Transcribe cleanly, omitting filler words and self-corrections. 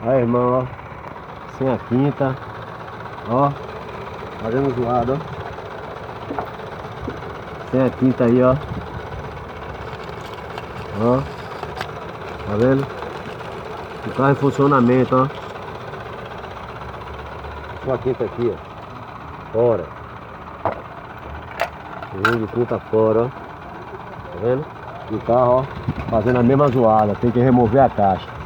Aí, irmão, ó. Sem a quinta. Ó. Fazendo zoado, ó. Sem a quinta aí, ó. Ó. Tá vendo? O carro em funcionamento, ó. Só a quinta aqui, ó. Fora. De quinta fora, ó. Tá vendo? E o carro, ó. Fazendo a mesma zoada. Tem que remover a caixa.